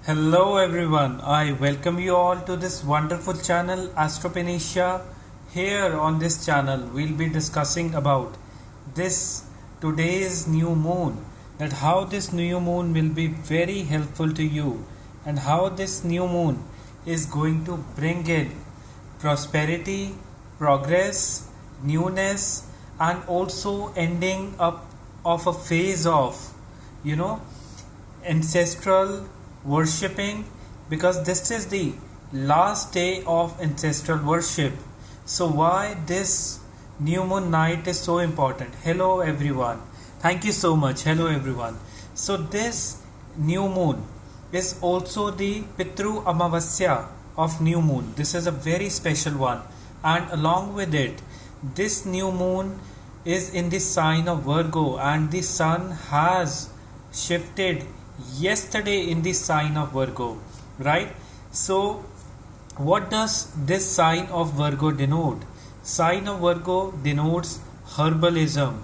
Hello everyone, I welcome you all to this wonderful channel Astropenetia. Here on this channel we'll be discussing about this today's new moon, that how this new moon will be very helpful to you and how this new moon is going to bring in prosperity, progress, newness, and also ending up of a phase of you know ancestral worshipping, because this is the last day of ancestral worship. So why this new moon night is so important? Hello everyone, thank you so much. Hello everyone. So this new moon is also the Pitru Amavasya of new moon. This is a very special one, and along with it, this new moon is in the sign of Virgo, and the sun has shifted yesterday in the sign of Virgo, right? So what does this sign of Virgo denote? Sign of Virgo denotes herbalism,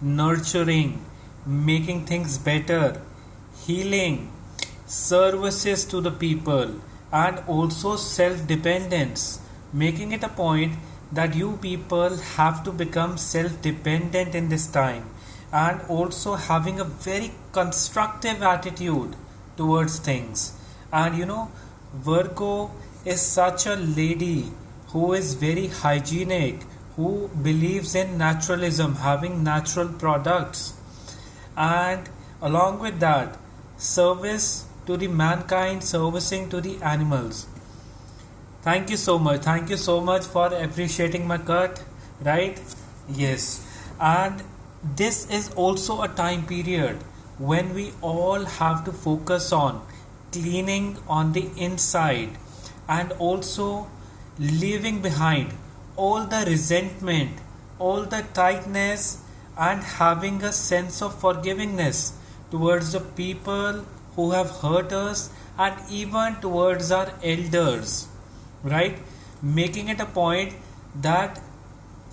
nurturing, making things better, healing, services to the people, and also self-dependence, making it a point that you people have to become self-dependent in this time, and also having a very constructive attitude towards things. And Virgo is such a lady who is very hygienic, who believes in naturalism, having natural products, and along with that, service to the mankind, servicing to the animals. Thank you so much. Thank you so much for appreciating my cut, right? Yes. And this is also a time period when we all have to focus on cleaning on the inside, and also leaving behind all the resentment, all the tightness, and having a sense of forgivingness towards the people who have hurt us, and even towards our elders, right? Making it a point that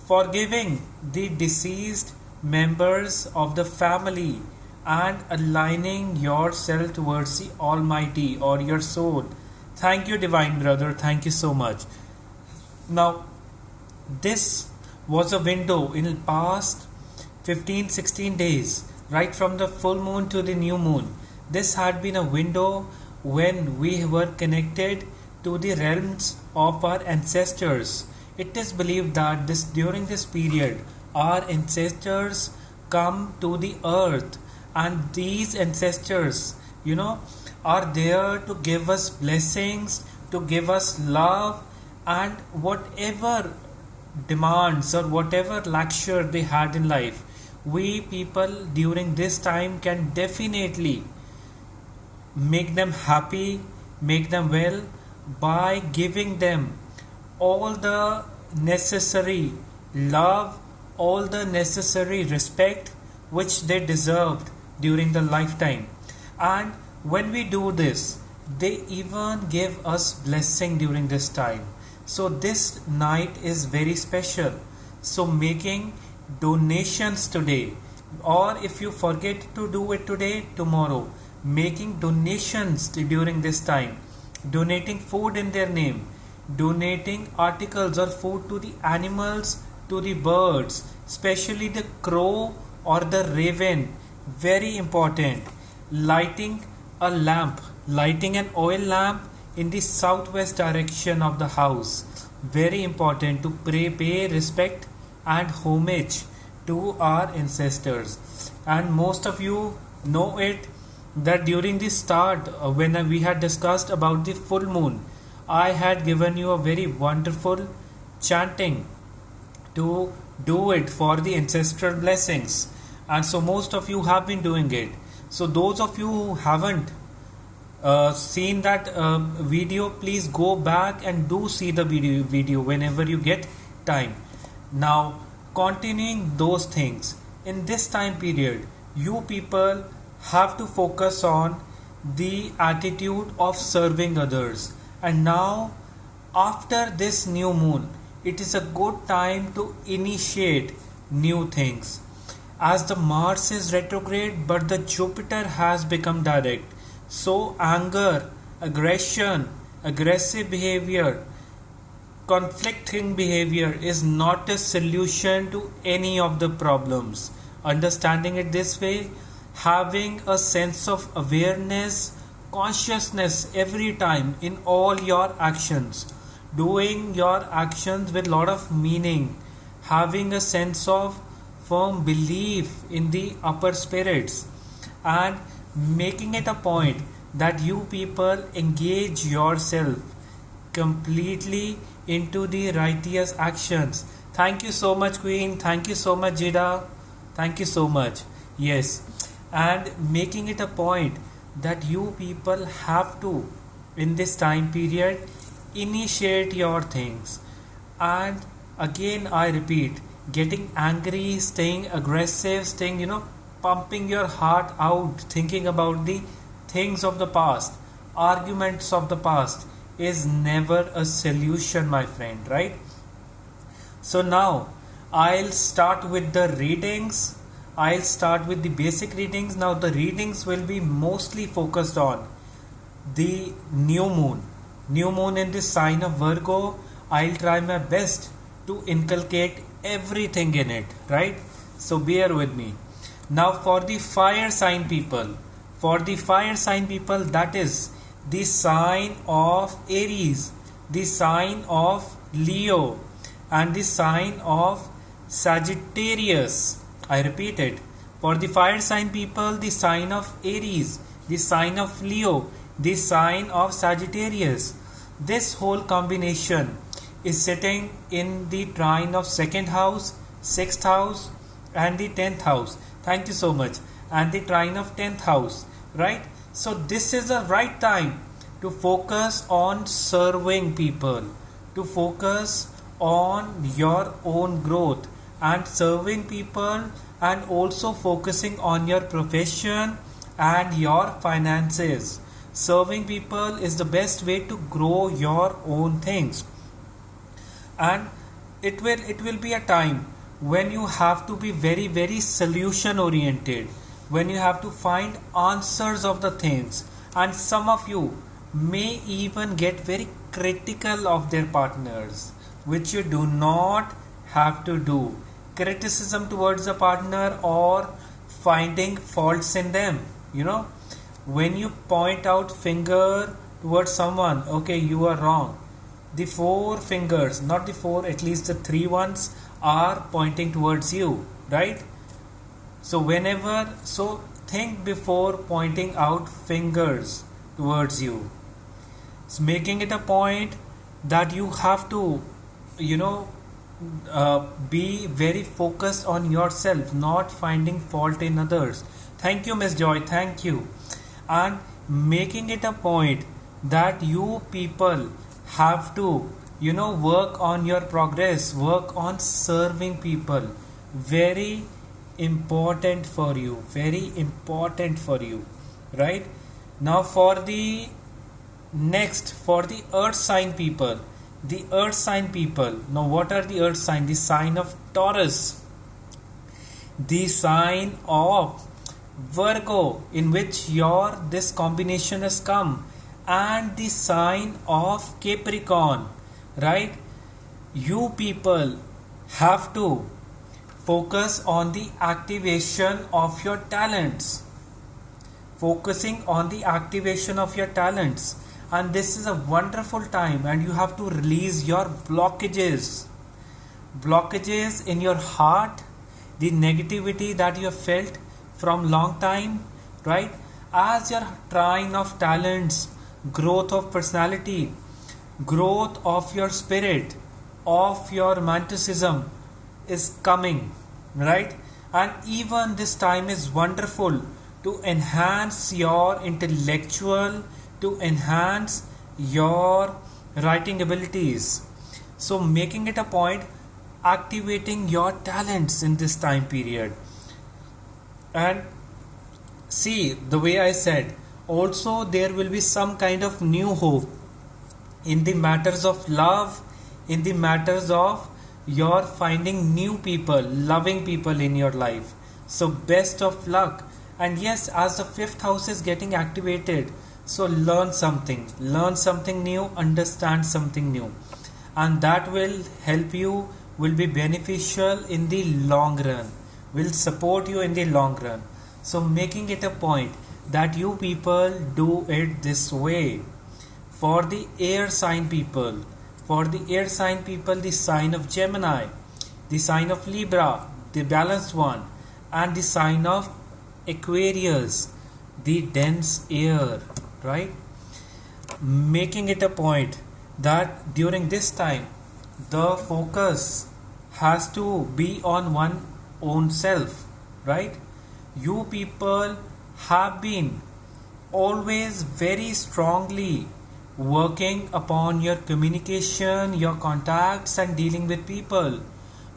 forgiving the deceased members of the family and aligning yourself towards the Almighty or your soul. Thank you, Divine Brother. Thank you so much. Now, this was a window in the past 15-16 days, right from the full moon to the new moon. This had been a window when we were connected to the realms of our ancestors. It is believed that during this period, our ancestors come to the earth, and these ancestors, are there to give us blessings, to give us love, and whatever demands or whatever luxury they had in life, we people during this time can definitely make them happy, make them well, by giving them all the necessary love, all the necessary respect which they deserved during the lifetime. And when we do this, they even give us blessing during this time. So this night is very special. So making donations today, or if you forget to do it today, tomorrow, making donations during this time, donating food in their name, donating articles or food to the animals, to the birds, especially the crow or the raven. Very important. Lighting a lamp, lighting an oil lamp in the southwest direction of the house. Very important to pay respect and homage to our ancestors. And most of you know it, that during the start, when we had discussed about the full moon, I had given you a very wonderful chanting to do it for the ancestral blessings, and so most of you have been doing it. So those of you who haven't seen that video, please go back and do see the video whenever you get time. Now, continuing those things, in this time period, you people have to focus on the attitude of serving others. And now, after this new moon, it is a good time to initiate new things, as the Mars is retrograde but the Jupiter has become direct. So anger aggression, aggressive behavior, conflicting behavior is not a solution to any of the problems. Understanding it this way, having a sense of awareness, consciousness every time in all your actions, doing your actions with lot of meaning, having a sense of firm belief in the upper spirits, and making it a point that you people engage yourself completely into the righteous actions. Thank you so much, Queen. Thank you so much, Jida. Thank you so much. Yes. And making it a point that you people have to, in this time period, initiate your things. And again, I repeat, getting angry, staying aggressive, staying, pumping your heart out, thinking about the things of the past, arguments of the past is never a solution, my friend, right? So now I'll start with the readings. I'll start with the basic readings. Now the readings will be mostly focused on the new moon. New moon in the sign of Virgo. I'll try my best to inculcate everything in it, right? So bear with me. Now for the fire sign people, that is the sign of Aries, the sign of Leo, and the sign of Sagittarius. I repeat it. For the fire sign people, the sign of Aries, the sign of Leo, the sign of Sagittarius. This whole combination is sitting in the trine of 2nd house, 6th house, and the 10th house. Thank you so much. And the trine of 10th house, right? So this is the right time to focus on serving people, to focus on your own growth and serving people, and also focusing on your profession and your finances. Serving people is the best way to grow your own things. And it will be a time when you have to be very, very solution oriented, when you have to find answers of the things, and some of you may even get very critical of their partners, which you do not have to do. Criticism towards a partner or finding faults in them, when you point out finger towards someone, okay, you are wrong, the 4 fingers, not the 4, at least the 3 ones are pointing towards you, right? So think before pointing out fingers towards you. It's making it a point that you have to, be very focused on yourself, not finding fault in others. Thank you, Miss Joy. Thank you. And making it a point that you people have to, work on your progress, work on serving people. Very important for you, right? Now for the earth sign people, now what are the earth sign? The sign of Taurus, the sign of Virgo, in which this combination has come, and the sign of Capricorn, right? You people have to focus on the activation of your talents, and this is a wonderful time, and you have to release your blockages in your heart, the negativity that you have felt from long time, right? As your trine of talents, growth of personality, growth of your spirit, of your romanticism is coming, right? And even this time is wonderful to enhance your intellectual, to enhance your writing abilities. So making it a point, activating your talents in this time period. And see, the way I said, also there will be some kind of new hope in the matters of love, in the matters of your finding new people, loving people in your life. So best of luck. And yes, as the 5th house is getting activated, So learn something new, understand something new, and that will help you, will be beneficial in the long run, will support you in the long run. So making it a point that you people do it this way. For the air sign people, the sign of Gemini, the sign of Libra, the balanced one, and the sign of Aquarius, the dense air, right? Making it a point that during this time the focus has to be on one own self, right? You people have been always very strongly working upon your communication, your contacts, and dealing with people.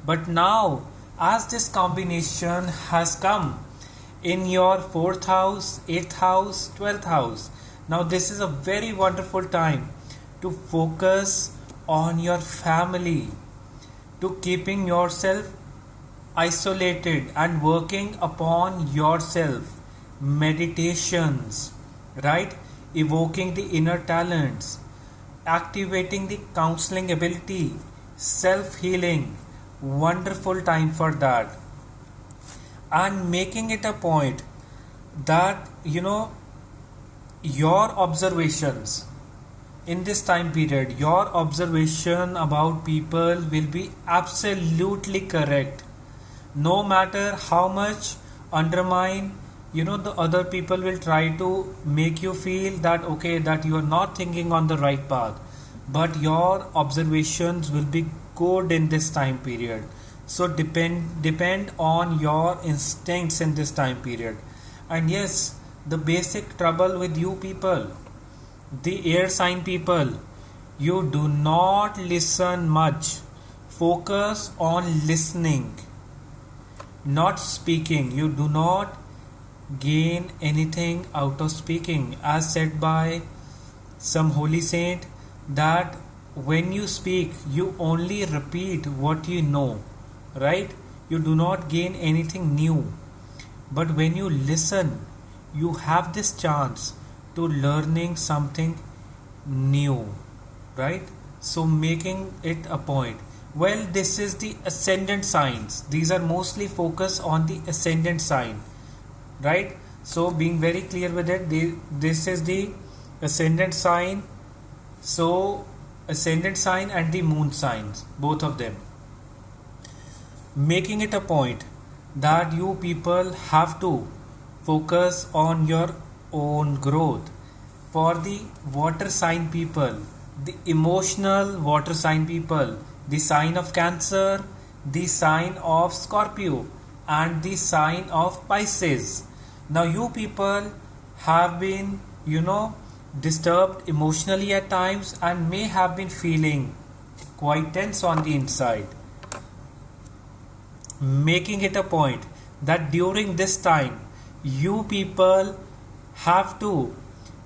But now, as this combination has come in your 4th house, 8th house, 12th house, now this is a very wonderful time to focus on your family, to keeping yourself isolated and working upon yourself. Meditations, right? Evoking the inner talents, activating the counseling ability, self healing. Wonderful time for that. And making it a point that your observations in this time period, your observation about people will be absolutely correct, no matter how much undermine the other people will try to make you feel that okay, that you are not thinking on the right path, but your observations will be good in this time period. So depend on your instincts in this time period. And yes, the basic trouble with you people, the air sign people, you do not listen much. Focus on listening, not speaking. You do not gain anything out of speaking, as said by some holy saint, that when you speak you only repeat what you know, right? You do not gain anything new. But when you listen, you have this chance to learning something new, right? So making it a point. Well, this is the ascendant signs. These are mostly focused on the ascendant sign, right? So being very clear with it, this is the ascendant sign. So ascendant sign and the moon signs, both of them. Making it a point that you people have to focus on your own growth. For the water sign people, the emotional water sign people, the sign of Cancer, the sign of Scorpio, and the sign of Pisces. Now you people have been disturbed emotionally at times and may have been feeling quite tense on the inside. Making it a point that during this time you people have to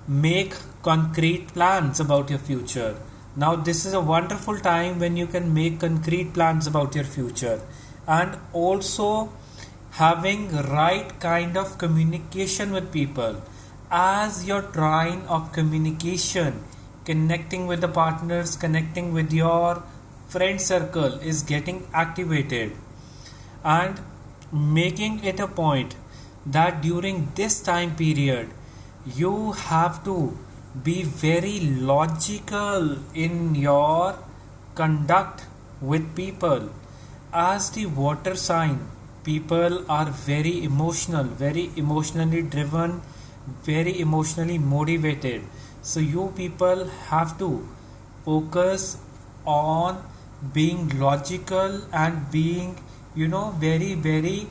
make concrete plans about your future. Now this is a wonderful time when you can make concrete plans about your future, and also having right kind of communication with people. As your trine of communication, connecting with the partners, connecting with your friend circle is getting activated, and making it a point that during this time period you have to be very logical in your conduct with people. As the water sign, people are very emotional, very emotionally driven, very emotionally motivated. So you people have to focus on being logical and being very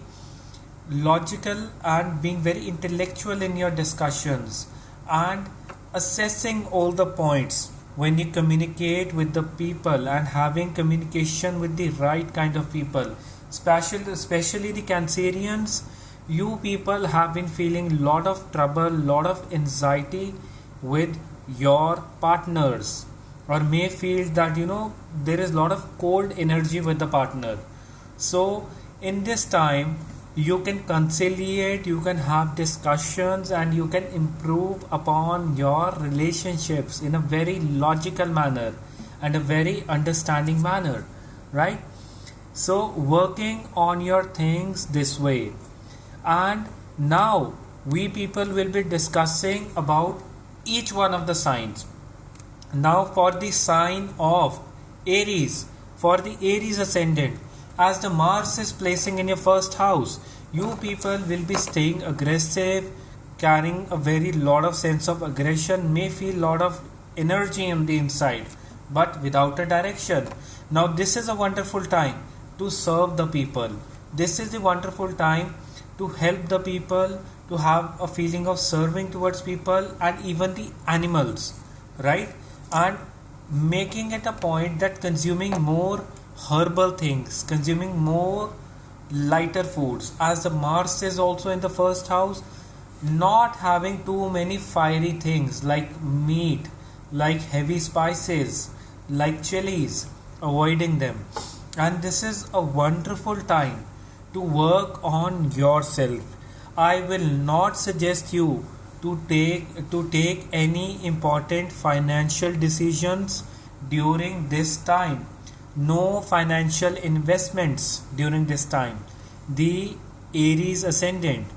logical and being very intellectual in your discussions, and assessing all the points when you communicate with the people, and having communication with the right kind of people, especially the Cancerians. You people have been feeling lot of trouble, lot of anxiety with your partners, or may feel that there is lot of cold energy with the partner. So in this time You can conciliate, you can have discussions, and you can improve upon your relationships in a very logical manner and a very understanding manner, right? So, working on your things this way. And now we people will be discussing about each one of the signs. Now, for the sign of Aries, for the Aries ascendant, as the Mars is placing in your first house, you people will be staying aggressive, carrying a very lot of sense of aggression, may feel lot of energy on the inside, but without a direction. Now, this is a wonderful time to serve the people. This is the wonderful time to help the people, to have a feeling of serving towards people and even the animals, right? And making it a point that consuming more herbal things, consuming more lighter foods, as the Mars is also in the first house, not having too many fiery things like meat, like heavy spices, like chilies, avoiding them. And this is a wonderful time to work on yourself. I will not suggest you to take any important financial decisions during this time. No financial investments during this time. The Aries ascendant.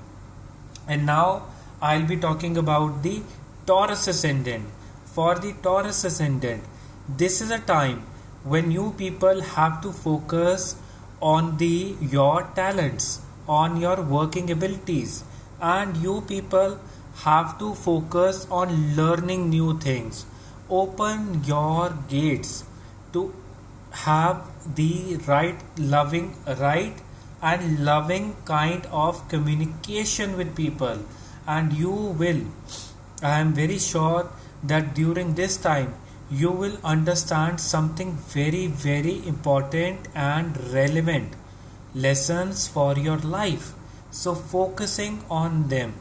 And now I'll be talking about the Taurus ascendant. For the Taurus ascendant, this is a time when you people have to focus on your talents, on your working abilities, and you people have to focus on learning new things. Open your gates to have the right and loving kind of communication with people, and you will, I am very sure that during this time you will understand something very very important and relevant lessons for your life. So focusing on them,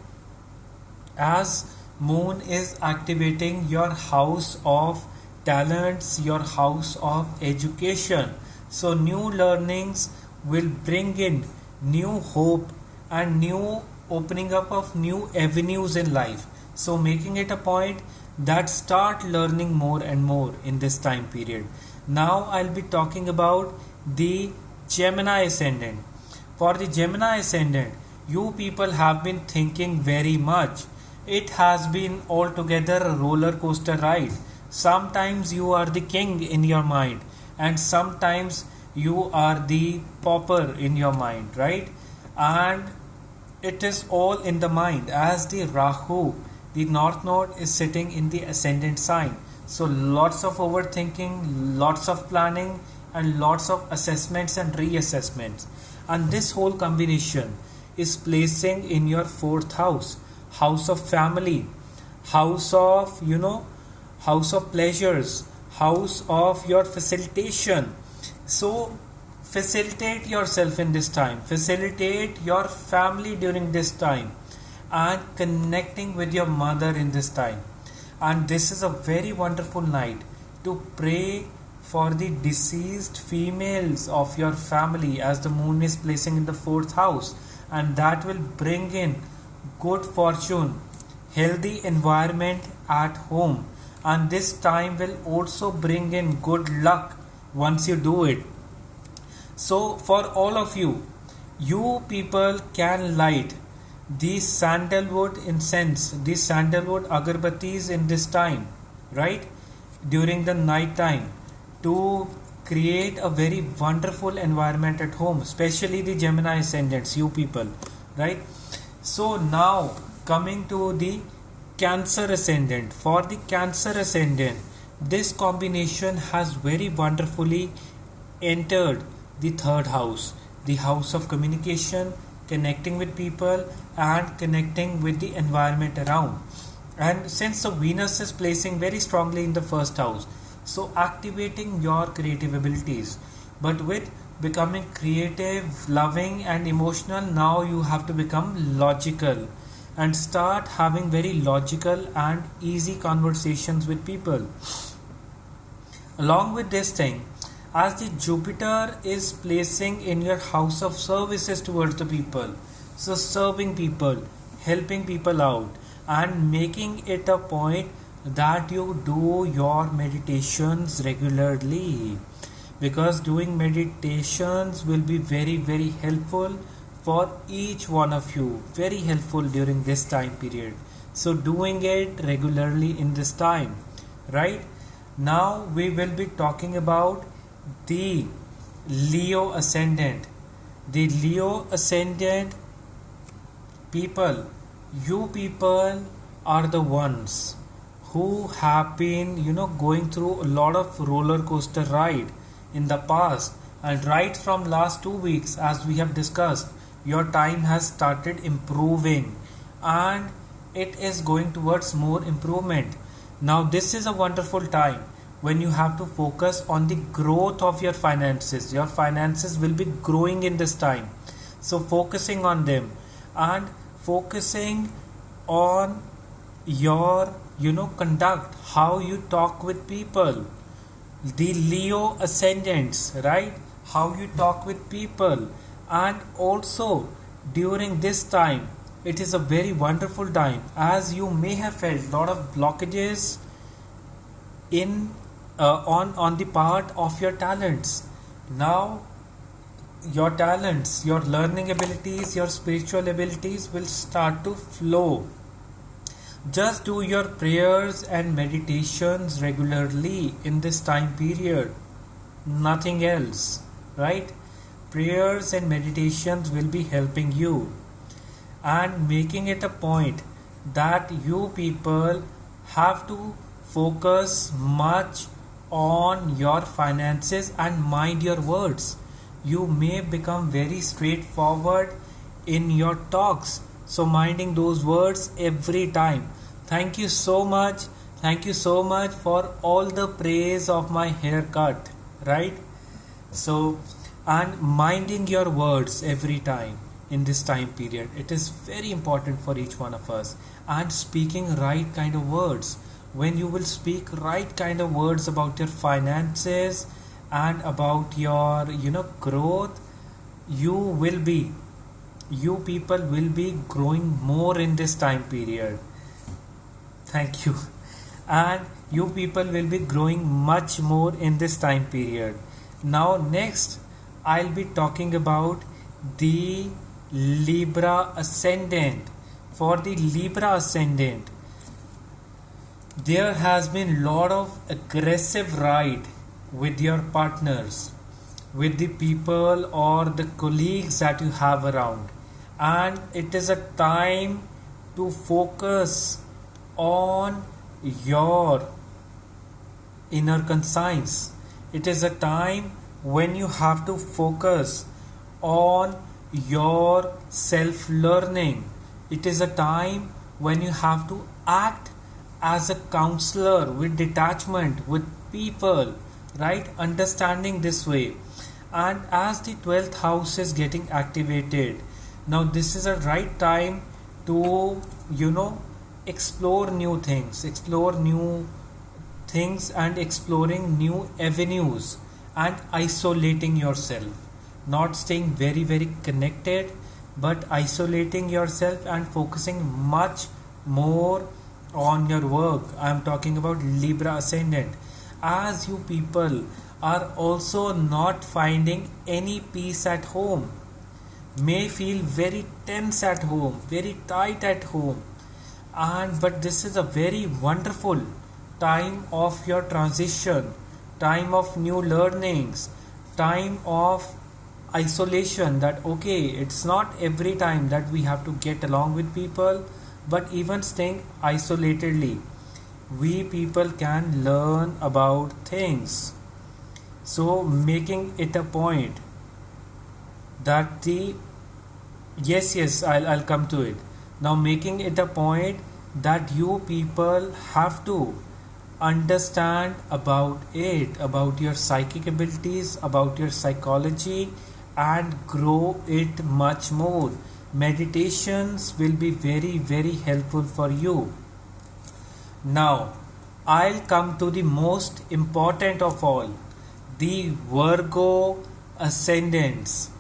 as moon is activating your house of talents, your house of education, so new learnings will bring in new hope and new opening up of new avenues in life. So making it a point that start learning more and more in this time period. Now I'll be talking about the Gemini ascendant. For the Gemini ascendant, you people have been thinking very much. It has been altogether a roller coaster ride. Sometimes you are the king in your mind, and sometimes you are the pauper in your mind, right? And it is all in the mind, as the Rahu, the North Node, is sitting in the ascendant sign. So lots of overthinking, lots of planning, and lots of assessments and reassessments. And this whole combination is placing in your fourth house, house of family, house of house of pleasures, house of your facilitation. So facilitate yourself in this time, facilitate your family during this time, and connecting with your mother in this time. And this is a very wonderful night to pray for the deceased females of your family, as the moon is placing in the fourth house, and that will bring in good fortune, healthy environment at home, and this time will also bring in good luck once you do it. So for all of you, you people can light the sandalwood incense, the sandalwood agarbattis in this time, right, during the night time, to create a very wonderful environment at home, especially the Gemini ascendants, you people, right? So now coming to the Cancer ascendant. For the Cancer ascendant, this combination has very wonderfully entered the third house, the house of communication, connecting with people and connecting with the environment around. And since the Venus is placing very strongly in the first house, so activating your creative abilities. But with becoming creative, loving and emotional, now you have to become logical and start having very logical and easy conversations with people. Along with this thing, as the Jupiter is placing in your house of services towards the people, So serving people, helping people out, and making it a point that you do your meditations regularly, because doing meditations will be very very helpful for each one of you, very helpful during this time period. So doing it regularly in this time, right? Now we will be talking about the Leo ascendant. The Leo ascendant people, you people are the ones who have been, going through a lot of roller coaster ride in the past, and right from last 2 weeks, as we have discussed, your time has started improving and it is going towards more improvement. Now this is a wonderful time when you have to focus on the growth of your finances. Your finances will be growing in this time, so focusing on them and focusing on your conduct, how you talk with people, the Leo ascendants, right? How you talk with people. And also during this time, it is a very wonderful time, as you may have felt a lot of blockages in on the part of your talents. Now your talents, your learning abilities, your spiritual abilities will start to flow. Just do your prayers and meditations regularly in this time period, nothing else, right? Prayers and meditations will be helping you, and making it a point that you people have to focus much on your finances and mind your words. You may become very straightforward in your talks, so minding those words every time. Thank you so much. Thank you so much for all the praise of my haircut, right? So, and minding your words every time in this time period, it is very important for each one of us. And speaking right kind of words. When you will speak right kind of words about your finances and about your growth, you people will be growing more in this time period. Thank you. And you people will be growing much more in this time period. Now next I'll be talking about the Libra ascendant. For the Libra ascendant, there has been lot of aggressive ride with your partners, with the people or the colleagues that you have around, and it is a time to focus on your inner conscience. It is a time when you have to focus on your self learning. It is a time when you have to act as a counselor with detachment with people, right? Understanding this way. And as the 12th house is getting activated, now this is a right time to explore new things, and exploring new avenues, and isolating yourself, not staying very very connected, but isolating yourself and focusing much more on your work. I am talking about Libra ascendant. As you people are also not finding any peace at home, may feel very tense at home, very tight at home, but this is a very wonderful time of your transition, time of new learnings, time of isolation. That okay, it's not every time that we have to get along with people, but even staying isolatedly, we people can learn about things. So making it a point that I'll come to it now. Making it a point that you people have to understand about your psychic abilities, about your psychology, and grow it much more. Meditations will be very very helpful for you. Now I'll come to the most important of all, the Virgo ascendants.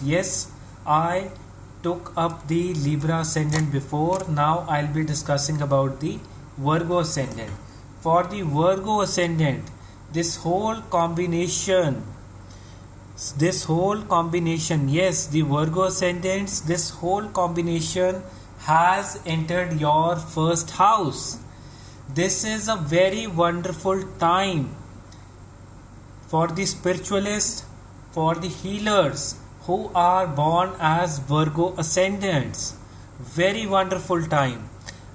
Yes, I took up the Libra ascendant before. Now I'll be discussing about the Virgo ascendant. For the Virgo ascendant, this whole combination, yes, the Virgo ascendants, this whole combination has entered your first house. This is a very wonderful time for the spiritualists, for the healers who are born as Virgo ascendants. Very wonderful time.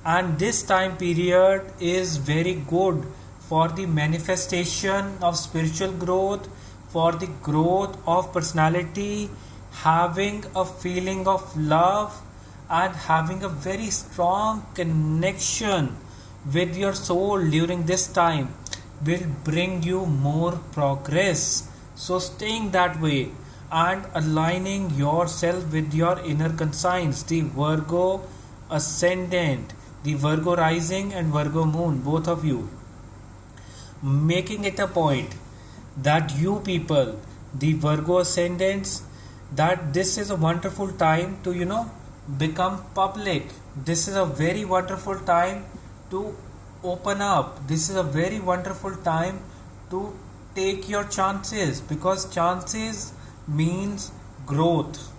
And this time period is very good for the manifestation of spiritual growth, for the growth of personality, having a feeling of love, and having a very strong connection with your soul during this time will bring you more progress. So staying that way and aligning yourself with your inner conscience, the Virgo ascendant, the Virgo rising and Virgo moon, both of you, making it a point that you people, the Virgo ascendants, that this is a wonderful time to become public. This is a very wonderful time to open up. This is a very wonderful time to take your chances, because chances means growth.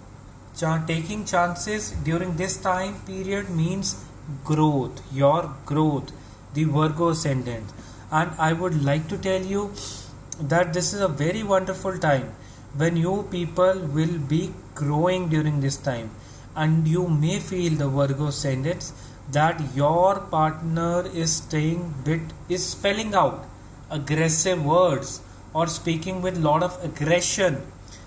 Taking chances during this time period means growth, your growth, the Virgo ascendant. And I would like to tell you that this is a very wonderful time when you people will be growing during this time, and you may feel, the Virgo ascendants, that your partner is spelling out aggressive words or speaking with lot of aggression.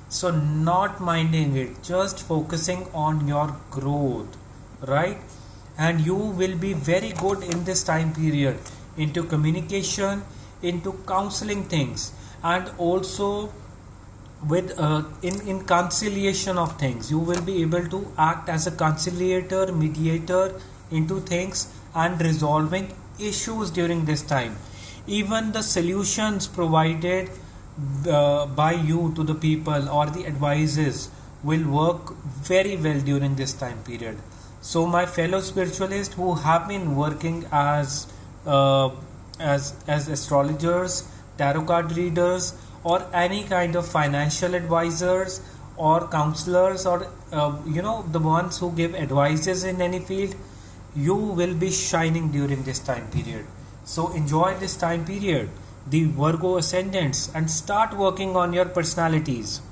So not minding it, just focusing on your growth, right? And you will be very good in this time period into communication, into counseling things, and also with in conciliation of things. You will be able to act as a conciliator, mediator into things and resolving issues during this time. Even the solutions provided by you to the people or the advices will work very well during this time period. So my fellow spiritualists who have been working as astrologers, tarot card readers, or any kind of financial advisors or counselors, or the ones who give advices in any field, you will be shining during this time period. So enjoy this time period, the Virgo ascendants, and start working on your personalities.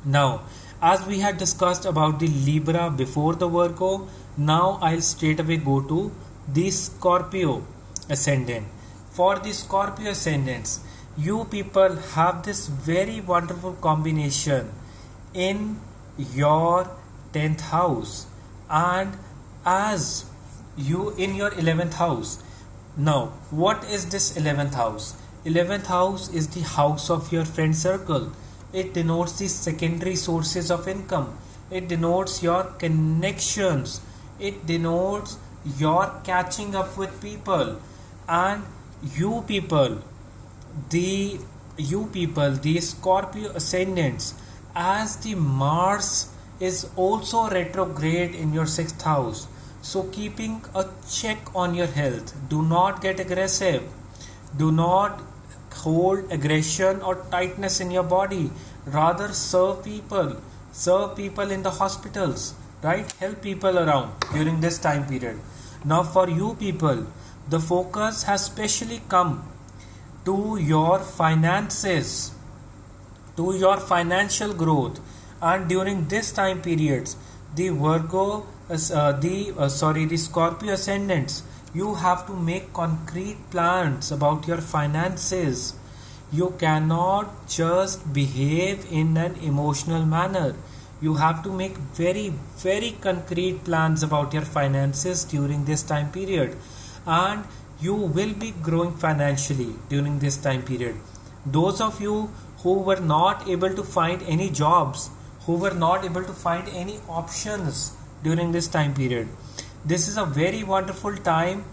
Now, as we had discussed about the Libra before the Virgo, now I'll straight away go to the Scorpio ascendant. For the Scorpio ascendants, you people have this very wonderful combination in your 10th house, and as you in your 11th house. Now, what is this 11th house? 11th house is the house of your friend circle. It denotes the secondary sources of income. It denotes your connections. It denotes your catching up with people. And you people, the Scorpio ascendants, as the Mars is also retrograde in your 6th house. So keeping a check on your health. Do not get aggressive. Do not hold aggression or tightness in your body. Rather serve people. Serve people in the hospitals, right? Help people around during this time period. Now for you people, the focus has specially come to your finances, to your financial growth. And during this time periods, the the Scorpio ascendants, you have to make concrete plans about your finances. You cannot just behave in an emotional manner. You have to make very, very concrete plans about your finances during this time period, and you will be growing financially during this time period. Those of you who were not able to find any jobs, who were not able to find any options during this time period, this is a very wonderful time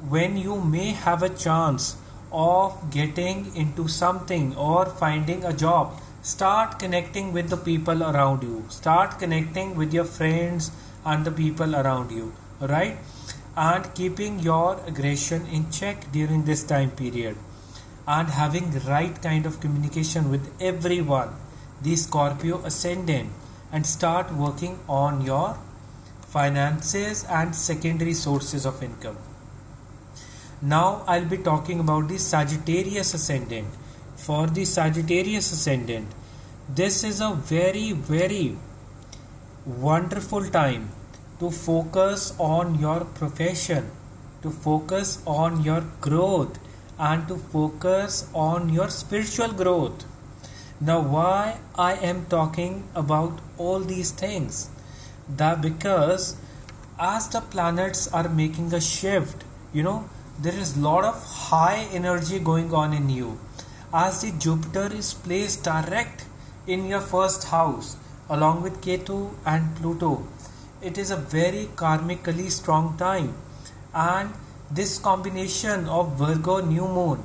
when you may have a chance of getting into something or finding a job. Start connecting with the people around you, start connecting with your friends and the people around you, right? And keeping your aggression in check during this time period, and having right kind of communication with everyone, the Scorpio ascendant, and start working on your finances and secondary sources of income. Now I'll be talking about the Sagittarius ascendant. For the Sagittarius ascendant, this is a very, very wonderful time to focus on your profession, to focus on your growth, and to focus on your spiritual growth. Now, why I am talking about all these things? That because as the planets are making a shift, there is a lot of high energy going on in you. As the Jupiter is placed direct in your first house along with Ketu and Pluto, it is a very karmically strong time, and this combination of Virgo new moon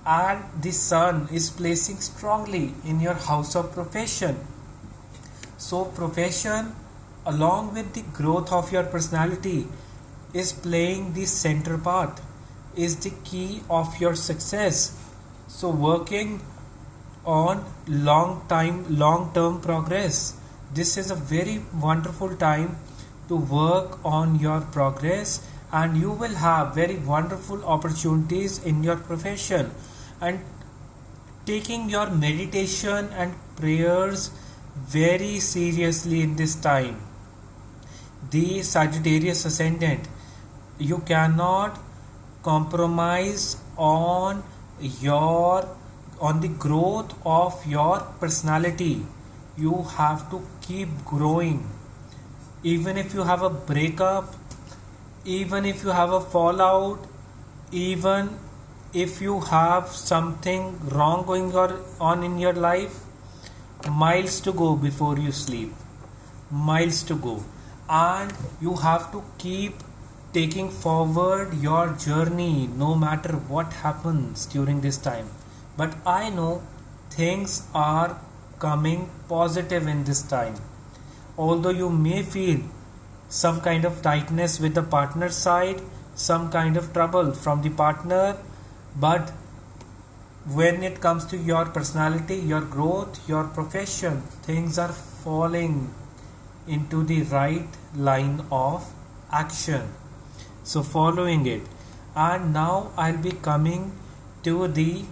and the Sun is placing strongly in your house of profession. So profession along with the growth of your personality is playing the center part, is the key of your success. So working on long term progress, this is a very wonderful time to work on your progress, and you will have very wonderful opportunities in your profession. And taking your meditation and prayers very seriously in this time. The Sagittarius ascendant, you cannot compromise on the growth of your personality. You have to keep growing. Even if you have a breakup, even if you have a fallout, even if you have something wrong going on in your life, miles to go before you sleep, miles to go, and you have to keep taking forward your journey no matter what happens during this time. But I know things are coming positive in this time. Although you may feel some kind of tightness with the partner side, some kind of trouble from the partner, but when it comes to your personality, your growth, your profession, things are falling into the right line of action. So following it. And now I'll be coming to the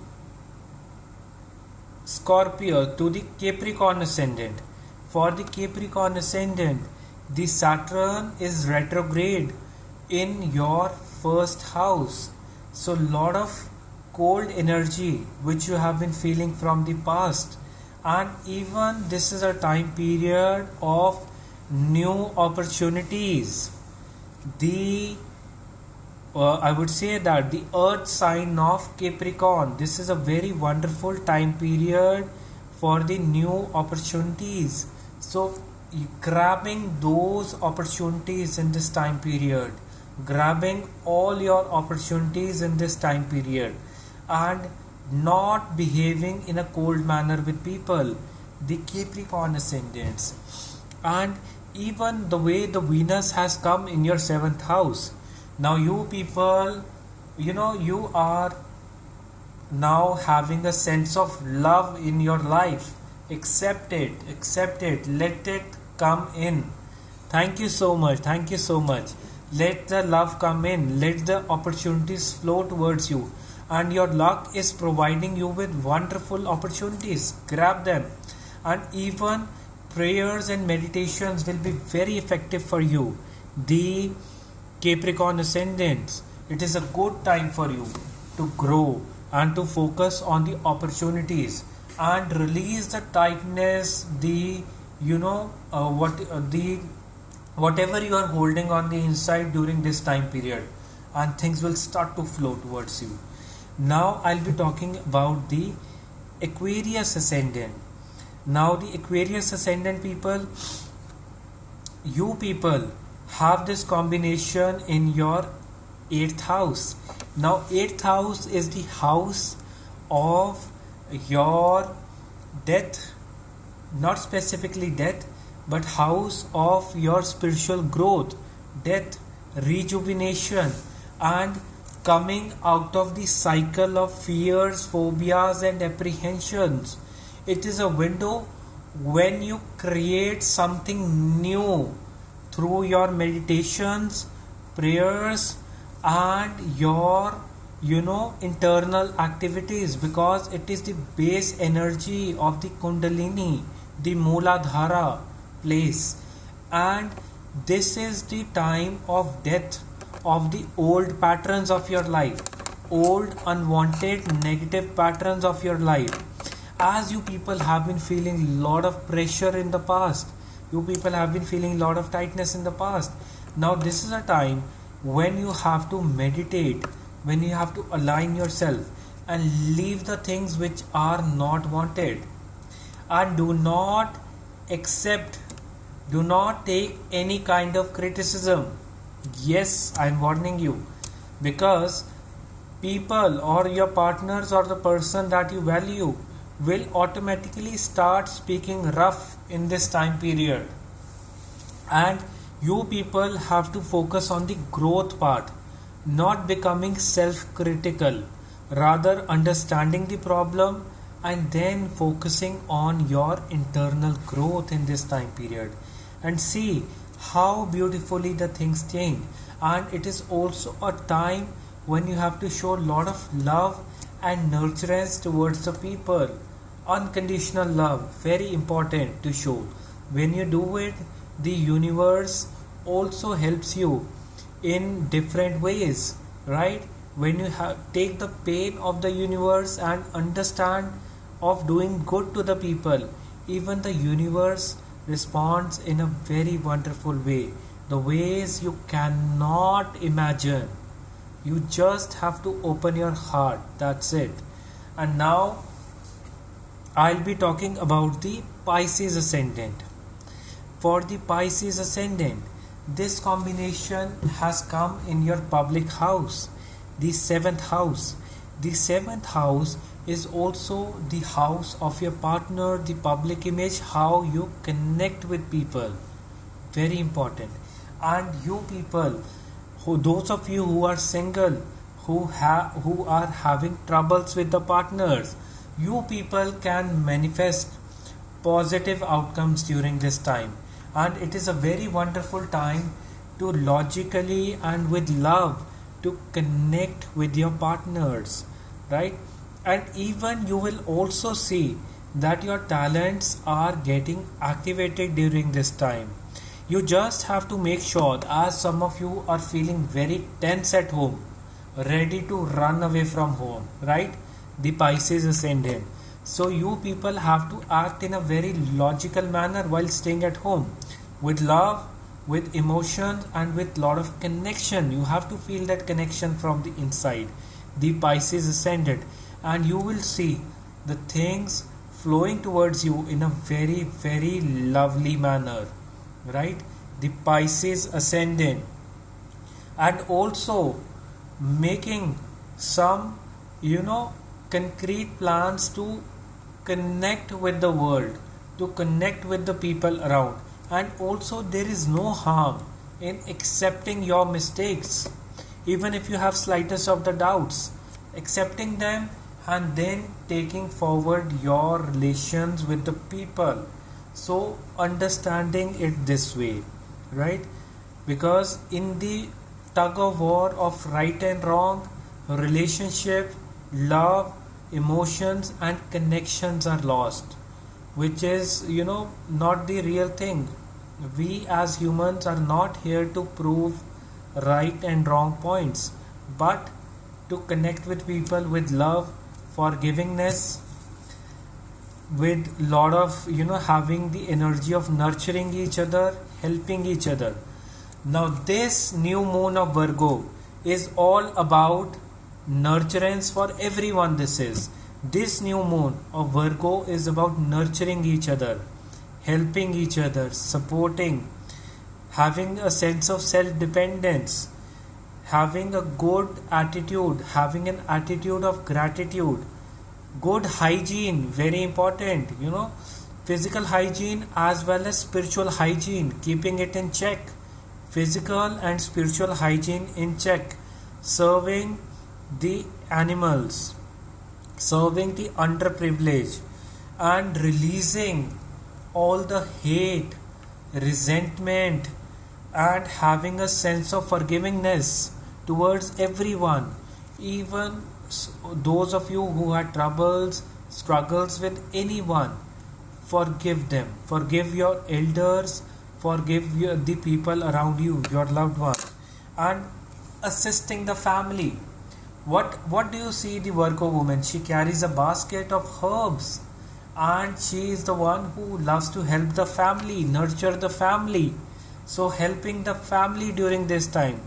Scorpio, to the Capricorn ascendant. For the Capricorn ascendant, the Saturn is retrograde in your first house. So lot of cold energy which you have been feeling from the past, and even this is a time period of new opportunities. I would say that the earth sign of Capricorn, this is a very wonderful time period for the new opportunities. So grabbing those opportunities in this time period, grabbing all your opportunities in this time period, and not behaving in a cold manner with people, the Capricorn ascendants. And even the way the Venus has come in your 7th house. Now you people, you are now having a sense of love in your life. Accept it, let it come in. Thank you so much. Let the love come in, let the opportunities flow towards you, and your luck is providing you with wonderful opportunities. Grab them, and even prayers and meditations will be very effective for you. The Capricorn ascendants, it is a good time for you to grow and to focus on the opportunities and release the tightness, whatever you are holding on the inside during this time period, and things will start to flow towards you. Now I'll be talking about the Aquarius ascendant. Now the Aquarius ascendant people, you people have this combination in your 8th house. Now 8th house is the house of your death, not specifically death, but house of your spiritual growth, death, rejuvenation, and coming out of the cycle of fears, phobias, and apprehensions. It is a window when you create something new through your meditations, prayers, and your internal activities, because it is the base energy of the kundalini, the Mooladhara place. And this is the time of death of the old patterns of your life, old unwanted negative patterns of your life. As you people have been feeling lot of pressure in the past, you people have been feeling lot of tightness in the past. Now this is a time when you have to meditate, when you have to align yourself and leave the things which are not wanted, and do not accept, do not take any kind of criticism. Yes, I am warning you, because people or your partners or the person that you value will automatically start speaking rough in this time period. And you people have to focus on the growth part, not becoming self-critical, rather understanding the problem and then focusing on your internal growth in this time period, and see how beautifully the things change. And it is also a time when you have to show a lot of love and nurturance towards the people. Unconditional love, very important to show. When you do it, the universe also helps you in different ways, right? When you take the pain of the universe and understand of doing good to the people, even the universe responds in a very wonderful way, the ways you cannot imagine. You just have to open your heart, that's it. And now I'll be talking about the Pisces ascendant. For the Pisces ascendant, this combination has come in your public house, the 7th house. The 7th house is also the house of your partner, the public image, how you connect with people. Very important. And you people, those of you who are single, who are having troubles with the partners, you people can manifest positive outcomes during this time. And it is a very wonderful time to logically and with love to connect with your partners, right? And even you will also see that your talents are getting activated during this time. You just have to make sure, as some of you are feeling very tense at home, ready to run away from home, right? The Pisces ascendant. So you people have to act in a very logical manner while staying at home, with love, with emotion, and with lot of connection. You have to feel that connection from the inside, the Pisces ascendant, and you will see the things flowing towards you in a very, very lovely manner, right? The Pisces ascendant. And also making some concrete plans to connect with the world, to connect with the people around. And also there is no harm in accepting your mistakes, even if you have slightest of the doubts, accepting them and then taking forward your relations with the people. So understanding it this way, right? Because in the tug of war of right and wrong, relationship, love, emotions and connections are lost, which is not the real thing. We as humans are not here to prove right and wrong points, but to connect with people with love, forgivingness, with lot of having the energy of nurturing each other, helping each other. Now this new moon of Virgo is all about nurturance for everyone. This new moon of Virgo is about nurturing each other, helping each other, supporting, having a sense of self-dependence, having a good attitude, having an attitude of gratitude, good hygiene, very important, Physical hygiene as well as spiritual hygiene, keeping it in check. Physical and spiritual hygiene in check. Serving the animals, serving the underprivileged, and releasing all the hate, resentment, and having a sense of forgivingness towards everyone, even those of you who had troubles, struggles with anyone. Forgive them, forgive your elders, forgive the people around you, your loved ones, and assisting the family. What do you see the Virgo woman? She carries a basket of herbs, and she is the one who loves to help the family, nurture the family. So helping the family during this time,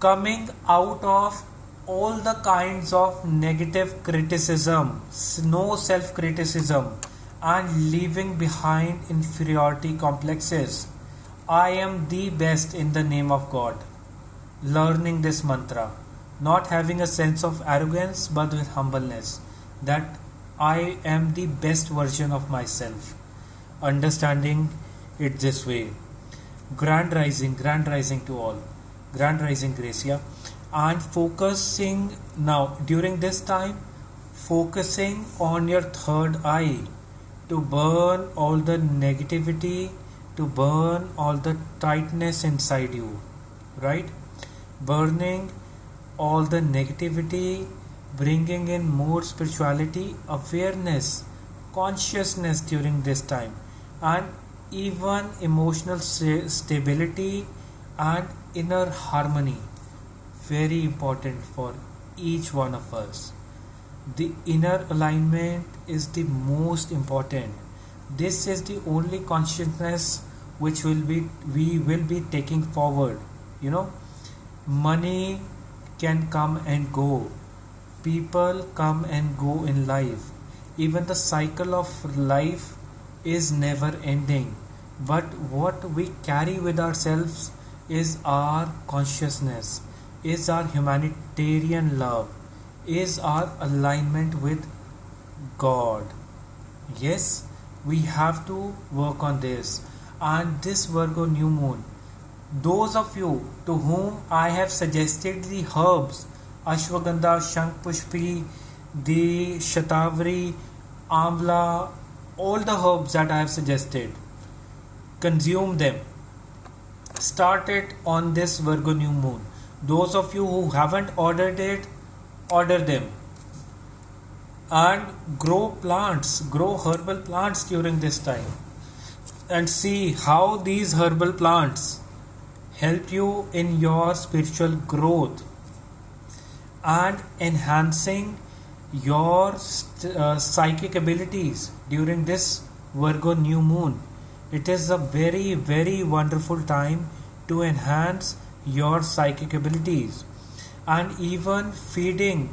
coming out of all the kinds of negative criticism, no self criticism, and leaving behind inferiority complexes. I am the best in the name of God. Learning this mantra, not having a sense of arrogance but with humbleness, that I am the best version of myself. Understanding it this way. Grand rising to all. Grand rising, Gracia. And focusing now during this time, focusing on your third eye to burn all the negativity, to burn all the tightness inside you, right? Burning all the negativity, bringing in more spirituality, awareness, consciousness during this time, and even emotional stability and inner harmony. Very important for each one of us. The inner alignment is the most important. This is the only consciousness which we will be taking forward. Money can come and go, people come and go in life, even the cycle of life is never ending, but what we carry with ourselves is our consciousness, is our humanitarian love, is our alignment with God. Yes, we have to work on this. And this Virgo new moon, those of you to whom I have suggested the herbs, Ashwagandha, Shankpushpi, the Shatavari, Amla, all the herbs that I have suggested, consume them. Start it on this Virgo new moon. Those of you who haven't ordered it, order them. And grow plants, grow herbal plants during this time. And see how these herbal plants help you in your spiritual growth and enhancing your psychic abilities during this Virgo new moon. It is a very, very wonderful time to enhance your psychic abilities. And even feeding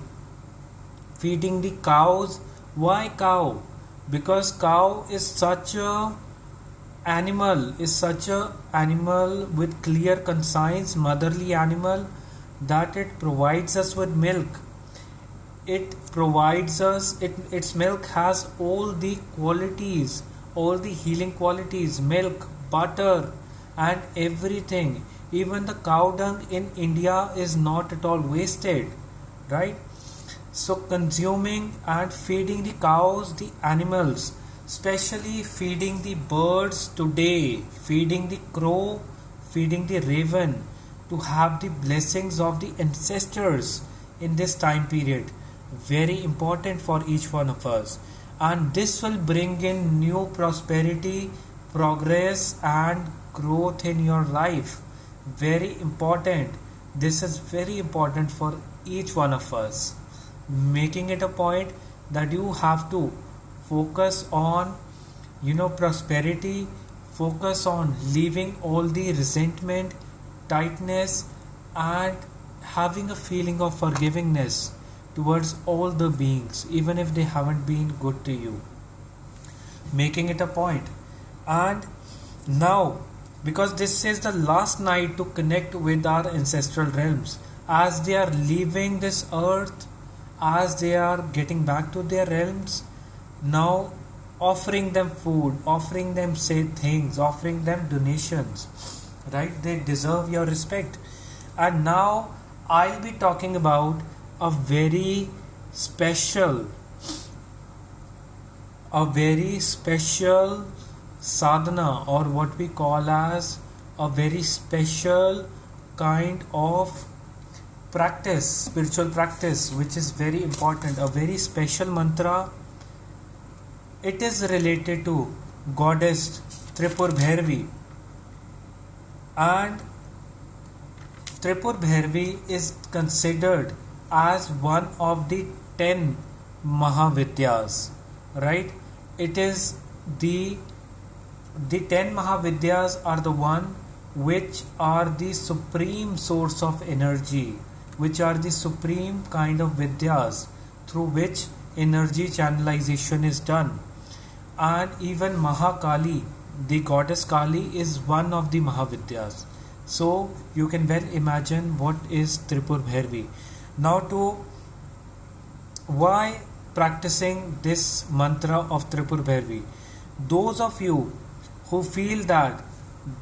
the cows. Why cow? Because cow is such a animal with clear conscience, motherly animal, that it provides us with milk. Its milk has all the qualities, all the healing qualities, milk, butter, and everything. Even the cow dung in India is not at all wasted, right? So consuming and feeding the cows, the animals, especially feeding the birds today, feeding the crow, feeding the raven, to have the blessings of the ancestors in this time period. Very important for each one of us. And this will bring in new prosperity, progress, and growth in your life. Very important. This is very important for each one of us. Making it a point that you have to focus on prosperity, focus on leaving all the resentment, tightness, and having a feeling of forgivingness towards all the beings, even if they haven't been good to you. Making it a point. And now, because this is the last night to connect with our ancestral realms, as they are leaving this earth, as they are getting back to their realms, now offering them food, offering them say things, offering them donations, right? They deserve your respect. And now I'll be talking about a very special, a very special sadhana, or what we call as a very special kind of practice, spiritual practice, which is very important, a very special mantra. It is related to goddess Tripur Bhairavi, and Tripur Bhairavi is considered as one of the 10 Mahavidyas, right? It is the 10 Mahavidyas are the one which are the supreme source of energy, which are the supreme kind of Vidyas through which energy channelization is done. And even Mahakali, the goddess Kali, is one of the Mahavidyas. So you can well imagine what is Tripur Bhairavi. Now, to why practicing this mantra of Tripur Bhairavi? Those of you who feel that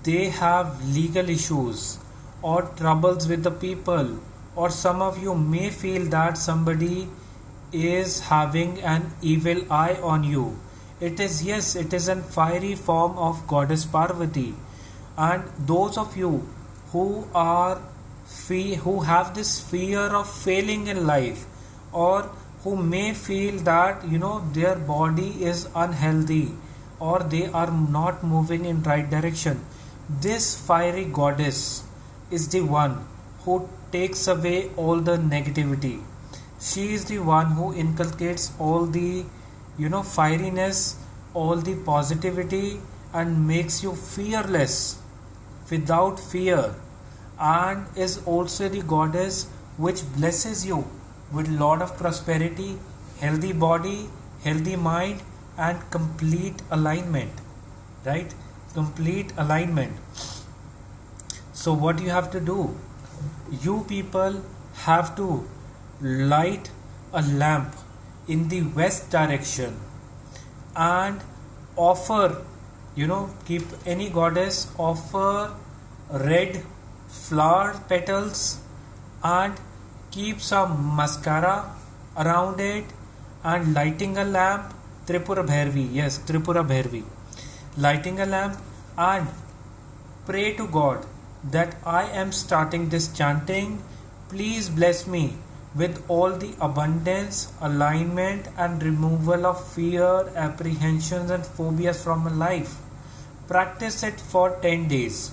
they have legal issues or troubles with the people, or some of you may feel that somebody is having an evil eye on you. It is, yes, it is a fiery form of goddess Parvati. And those of you who are who have this fear of failing in life, or who may feel that their body is unhealthy, or they are not moving in right direction, this fiery goddess is the one who takes away all the negativity. She is the one who inculcates all the fieriness, all the positivity, and makes you fearless, without fear, and is also the goddess which blesses you with lot of prosperity, healthy body, healthy mind, and complete alignment, right? Complete alignment. So what you have to do, you people have to light a lamp in the west direction and offer, keep any goddess, offer red flower petals, and keep some mascara around it, and lighting a lamp. Tripura Bhairavi, yes, Tripura Bhairavi, lighting a lamp, and pray to God that I am starting this chanting. Please bless me with all the abundance, alignment, and removal of fear, apprehensions, and phobias from my life. Practice it for 10 days.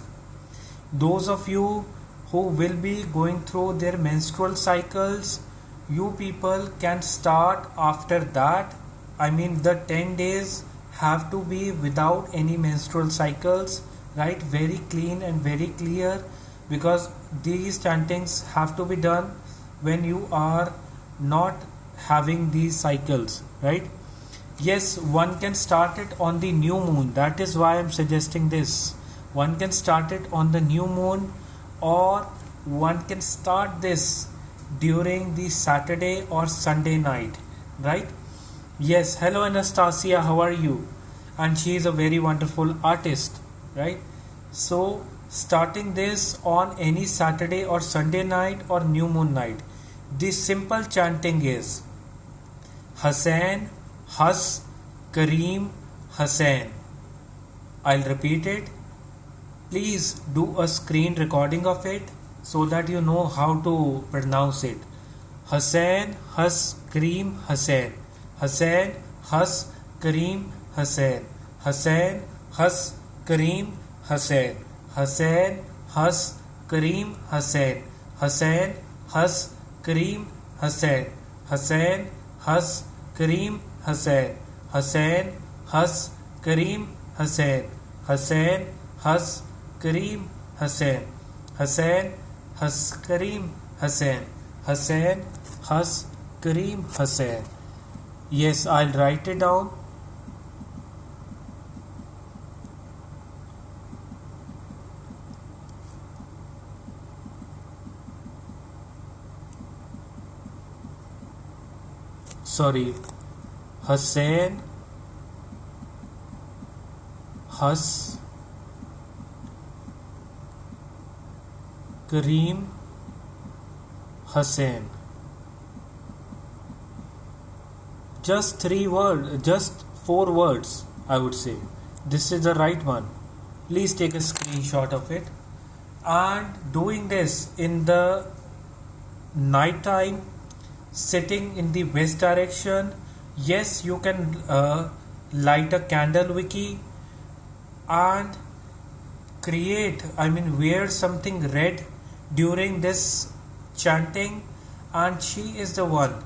Those of you who will be going through their menstrual cycles, you people can start after that. I mean, the 10 days have to be without any menstrual cycles, right? Very clean and very clear, because these chantings have to be done when you are not having these cycles, right? Yes, one can start it on the new moon. That is why I am suggesting this. One can start it on the new moon, or one can start this during the Saturday or Sunday night, right? Yes, hello Anastasia, how are you? And she is a very wonderful artist, right? So starting this on any Saturday or Sunday night or new moon night, the simple chanting is Hussain, Hus, Kareem, Hussain. I'll repeat it. Please do a screen recording of it so that you know how to pronounce it. Hussain, Hus, Kareem, Hussain. Hussain, Hus, Kareem, Hussain. Hussain, Hus, Kareem, Hussain. Hussain, Hus, Kareem, Hussain. Hussain, Hus, Kareem, Hussain. Hussain, Hus, Kareem, Hussain. Hussain, Hus, Kareem, Hussain. Hussain, Hus, Kareem, Hussain. Hussain, Hus, Kareem, Hussain. Hussain, Hus, Kareem, Hussain. Yes, I'll write it down. Sorry. Hussain, Hus, Kareem, Hussain. Just 3 words, just 4 words, I would say. This is the right one. Please take a screenshot of it. And doing this in the night time, sitting in the west direction. Yes, you can light a candle wiki and wear something red during this chanting, and she is the one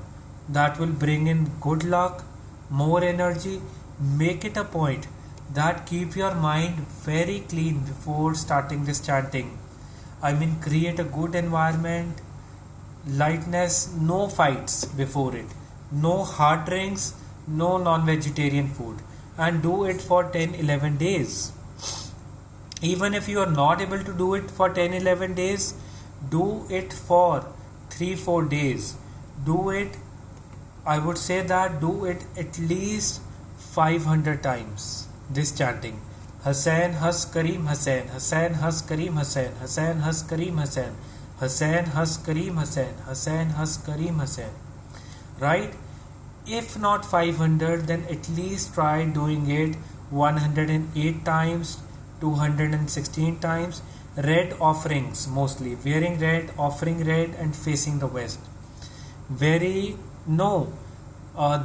that will bring in good luck, more energy. Make it a point that keep your mind very clean before starting this chanting. Create a good environment, lightness, no fights before it, no hard drinks, no non-vegetarian food, and do it for 10-11 days. Even if you are not able to do it for 10-11 days, do it for 3-4 days. Do it, I would say that do it at least 500 times, this chanting. Hussain Hus Kareem Hussain, Hussain Hus Kareem Hussain, Hussain Hus Kareem Hussain, Hussain Hus Kareem Hussain, Hussain Hus Kareem Hussain. Right? If not 500, then at least try doing it 108 times, 216 times. Red offerings mostly, wearing red, offering red, and facing the west.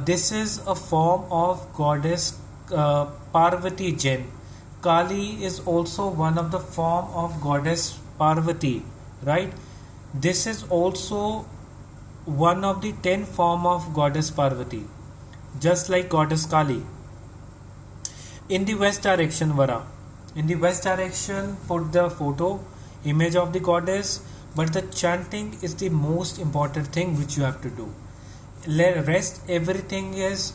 This is a form of goddess Parvati Jain. Kali is also one of the form of goddess Parvati, right? This is also one of the 10 form of goddess Parvati, just like goddess Kali. In the west direction, Vara. In the west direction, put the photo, image of the goddess, but the chanting is the most important thing which you have to do. Rest everything is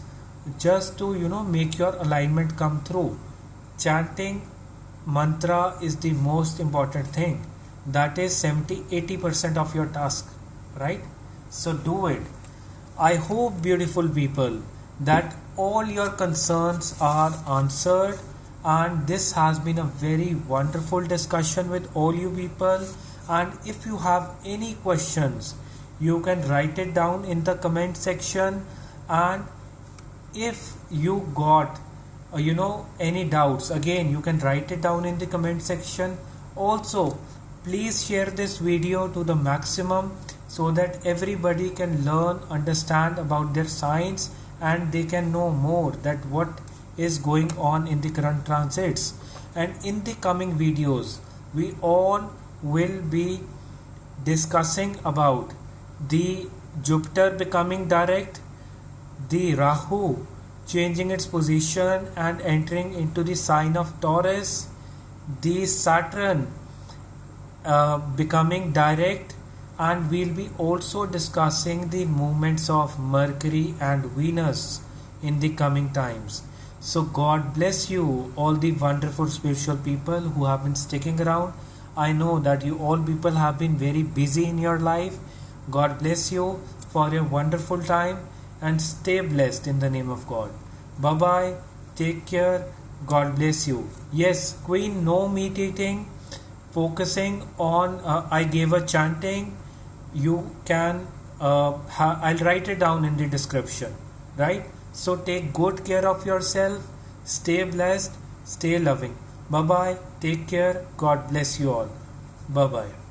just to make your alignment come through. Chanting mantra is the most important thing. That is 70-80% of your task, right? So do it. I hope, beautiful people, that all your concerns are answered, and this has been a very wonderful discussion with all you people. And if you have any questions, you can write it down in the comment section. And if you got any doubts, again you can write it down in the comment section. Also, please share this video to the maximum so that everybody can learn, understand about their science, and they can know more that what is going on in the current transits. And in the coming videos, we all will be discussing about the Jupiter becoming direct, the Rahu changing its position and entering into the sign of Taurus, the Saturn becoming direct, and we'll be also discussing the movements of Mercury and Venus in the coming times. So God bless you, all the wonderful spiritual people who have been sticking around. I know that you all people have been very busy in your life. God bless you for your wonderful time, and stay blessed in the name of God. Bye bye. Take care. God bless you. Yes, Queen, no meat eating. Focusing on, I gave a chanting. You can, I'll write it down in the description. Right? So take good care of yourself. Stay blessed. Stay loving. Bye bye. Take care. God bless you all. Bye bye.